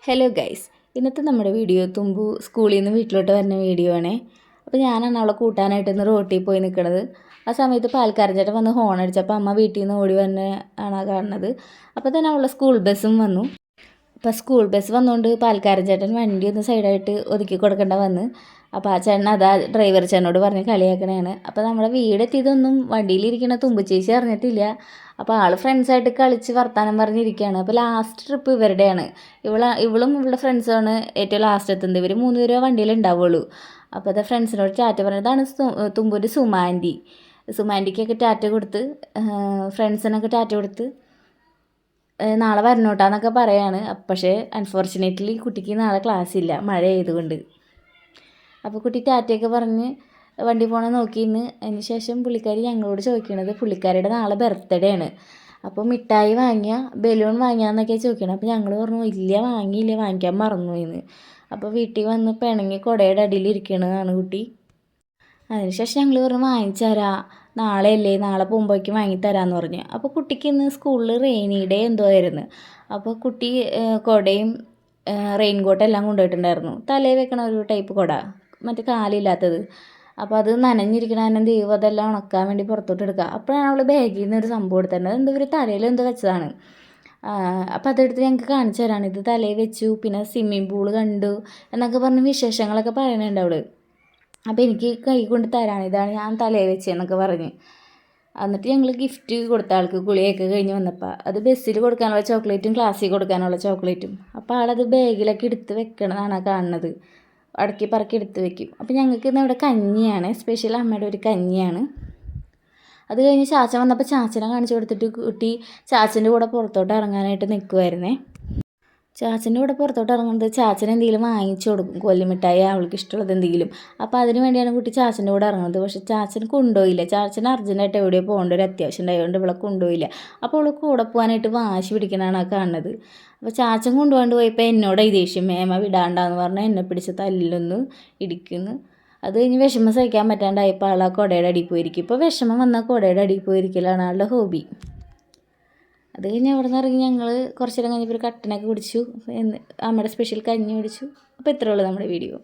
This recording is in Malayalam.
ഹലോ ഗൈസ്, ഇന്നത്തെ നമ്മുടെ വീഡിയോ തുമ്പു സ്കൂളിൽ നിന്ന് വീട്ടിലോട്ട് വരുന്ന വീഡിയോ ആണേ. അപ്പോൾ ഞാനാണ് അവളെ കൂട്ടാനായിട്ട് ഇന്ന് റോട്ടിൽ പോയി നിൽക്കുന്നത്. ആ സമയത്ത് പാൽക്കാരൻ ചേട്ടൻ വന്ന് ഹോൺ അടിച്ചപ്പോൾ അമ്മ വീട്ടിൽ നിന്ന് ഓടി വന്നെ ആണ് കാണുന്നത്. അപ്പോൾ തന്നെ അവളുടെ സ്കൂൾ ബസ്സും വന്നു. അപ്പോൾ സ്കൂൾ ബസ് വന്നുകൊണ്ട് പാൽക്കാരൻ ചേട്ടൻ വണ്ടി ഒന്ന് സൈഡായിട്ട് ഒതുക്കി കൊടുക്കേണ്ട വന്ന്. അപ്പോൾ ആ ചേട്ടൻ അതാ ഡ്രൈവർ ചേട്ടനോട് പറഞ്ഞ് കളിയാക്കണേണ്. അപ്പോൾ നമ്മുടെ വീടെത്തിയതൊന്നും വണ്ടിയിലിരിക്കുന്ന തുമ്പുച്ചേച്ചി അറിഞ്ഞിട്ടില്ല. അപ്പോൾ ആൾ ഫ്രണ്ട്സായിട്ട് കളിച്ച് വർത്താനം പറഞ്ഞിരിക്കുകയാണ്. അപ്പോൾ ലാസ്റ്റ് ട്രിപ്പ് ഇവരുടെയാണ്. ഇവളും ഇവളുടെ ഫ്രണ്ട്സുമാണ് ഏറ്റവും ലാസ്റ്റ് എത്തുന്നത്. ഇവർ 3 പേരോ വണ്ടിയിൽ ഉണ്ടാവുള്ളൂ. അപ്പോൾ അത് ഫ്രണ്ട്സിനോട് ടാറ്റ പറഞ്ഞതാണ് തുമ്പൂര് സുമാൻറ്റി. സുമാൻറ്റിക്കൊക്കെ ടാറ്റ കൊടുത്ത് ഫ്രണ്ട്സിനൊക്കെ ടാറ്റ കൊടുത്ത് നാളെ വരണോട്ടാന്നൊക്കെ പറയാണ്. പക്ഷേ അൺഫോർച്ചുനേറ്റ്ലി കുട്ടിക്ക് നാളെ ക്ലാസ് ഇല്ല, മഴ ആയതുകൊണ്ട്. അപ്പോൾ കുട്ടി ടാറ്റയൊക്കെ പറഞ്ഞ് വണ്ടി പോകണം നോക്കിയിന്ന്. അതിന് ശേഷം പുള്ളിക്കാരി ഞങ്ങളോട് ചോദിക്കണത് പുള്ളിക്കാരിയുടെ നാളെ ബർത്ത്ഡേ ആണ്. അപ്പോൾ മിഠായി വാങ്ങിയ ബലൂൺ വാങ്ങിയാന്നൊക്കെ ചോദിക്കണം. അപ്പോൾ ഞങ്ങൾ പറഞ്ഞു ഇല്ല വാങ്ങിയില്ല, വാങ്ങിക്കാൻ മറന്നു എന്ന്. അപ്പോൾ വീട്ടിൽ വന്ന് പിണങ്ങി കുടയുടെ അടിയിലിരിക്കണതാണ് കുട്ടി. അതിനുശേഷം ഞങ്ങൾ പറഞ്ഞു വാങ്ങിച്ചു തരാം, നാളെ അല്ലേ, നാളെ പോകുമ്പോഴേക്കും വാങ്ങിത്തരാമെന്ന് പറഞ്ഞു. അപ്പോൾ കുട്ടിക്ക് ഇന്ന് സ്കൂളിൽ റെയിനി ഡേ എന്തോ ആയിരുന്നു. അപ്പോൾ കുട്ടി കുടയും റെയിൻ കോട്ടെല്ലാം കൊണ്ടുപോയിട്ടുണ്ടായിരുന്നു. തലയിൽ വെക്കണ ഒരു ടൈപ്പ് കുട, മറ്റേ കാലില്ലാത്തത്. അപ്പോൾ അത് നനഞ്ഞിരിക്കണ കാരണം ദൈവം അതെല്ലാം ഉണക്കാൻ വേണ്ടി പുറത്തോട്ട് എടുക്കുക. അപ്പോഴാണ് അവൾ ബാഗിൽ നിന്ന് ഒരു സംഭവം എടുത്തത്. എന്തോ ഒരു തലയിൽ എന്തോ വെച്ചതാണ്. അപ്പോൾ അതെടുത്ത് ഞങ്ങൾക്ക് കാണിച്ചു തരാണ്. ഇത് തലയിൽ വെച്ചു, പിന്നെ സ്വിമ്മിങ് പൂള് കണ്ടു എന്നൊക്കെ പറഞ്ഞ് വിശേഷങ്ങളൊക്കെ പറയുന്നുണ്ട് അവൾ. അപ്പോൾ എനിക്ക് കൈ കൊണ്ട് തരാണ്, ഇതാണ് ഞാൻ തലയിൽ വെച്ചതെന്നൊക്കെ പറഞ്ഞ്. എന്നിട്ട് ഞങ്ങൾ ഗിഫ്റ്റ് കൊടുത്ത ആൾക്ക് കുളിയൊക്കെ കഴിഞ്ഞ് വന്നപ്പോൾ അത് ബസ്സിൽ കൊടുക്കാനുള്ള ചോക്ലേറ്റും ക്ലാസ്സിൽ കൊടുക്കാനുള്ള ചോക്ലേറ്റും. അപ്പോൾ ആളത് ബാഗിലൊക്കെ എടുത്ത് വെക്കണതാണ് കാണുന്നത്. അടക്കി പറക്കി എടുത്ത് വെക്കും. അപ്പോൾ ഞങ്ങൾക്ക് ഇന്ന് ഇവിടെ കഞ്ഞിയാണ് സ്പെഷ്യൽ, അമ്മയുടെ ഒരു കഞ്ഞിയാണ്. അത് കഴിഞ്ഞ് ചാച്ചൻ വന്നപ്പോൾ ചാച്ചനെ കാണിച്ചു കൊടുത്തിട്ട് കുട്ടി ചാച്ചൻ്റെ കൂടെ പുറത്തോട്ട് ഇറങ്ങാനായിട്ട് നിൽക്കുമായിരുന്നേ. ചാച്ചൻ്റെ കൂടെ പുറത്തോട്ട് ഇറങ്ങുന്നത് ചാച്ചൻ എന്തെങ്കിലും വാങ്ങിച്ചു കൊടുക്കും, കൊല്ലിമിഠായി അവൾക്ക് ഇഷ്ടമുള്ളത് എന്തെങ്കിലും. അപ്പോൾ അതിന് വേണ്ടിയാണ് കുട്ടി ചാച്ചൻ്റെ കൂടെ ഇറങ്ങുന്നത്. പക്ഷേ ചാച്ചൻ കൊണ്ടുപോയില്ല. ചാച്ചൻ അർജൻറ്റായിട്ട് എവിടെയോ പോകേണ്ട ഒരു അത്യാവശ്യം ഉണ്ടായതുകൊണ്ട് ഇവളെ കൊണ്ടുപോയില്ല. അപ്പോൾ അവൾ കൂടെ പോകാനായിട്ട് വാശി പിടിക്കണതാണ് ആ കാണുന്നത്. അപ്പോൾ ചാച്ചൻ കൊണ്ടുപോകാണ്ട് പോയപ്പോൾ എന്നോട് ഈ ദേഷ്യം, മേമ വിടാണ്ടാന്ന് പറഞ്ഞാൽ എന്നെ പിടിച്ച് തല്ലിലൊന്ന് ഇടിക്കുന്നു. അത് കഴിഞ്ഞ് വിഷമം സഹിക്കാൻ പറ്റാണ്ടായപ്പോൾ ആൾ ആ കുടയുടെ അടിയിൽ പോയിരിക്കും. ഇപ്പോൾ വിഷമം വന്നാൽ കുടയുടെ അടിയിൽ പോയിരിക്കലാണ് ആളുടെ ഹോബി. അത് കഴിഞ്ഞ് അവിടെ നിന്ന് ഇറങ്ങി ഞങ്ങൾ കുറച്ച് നേരം കഴിഞ്ഞപ്പോൾ ഒരു കട്ടനൊക്കെ കുടിച്ചു, അമ്മയുടെ സ്പെഷ്യൽ കഞ്ഞി കുടിച്ചു. അപ്പോൾ ഇത്രയേ ഉള്ളൂ നമ്മുടെ വീഡിയോ.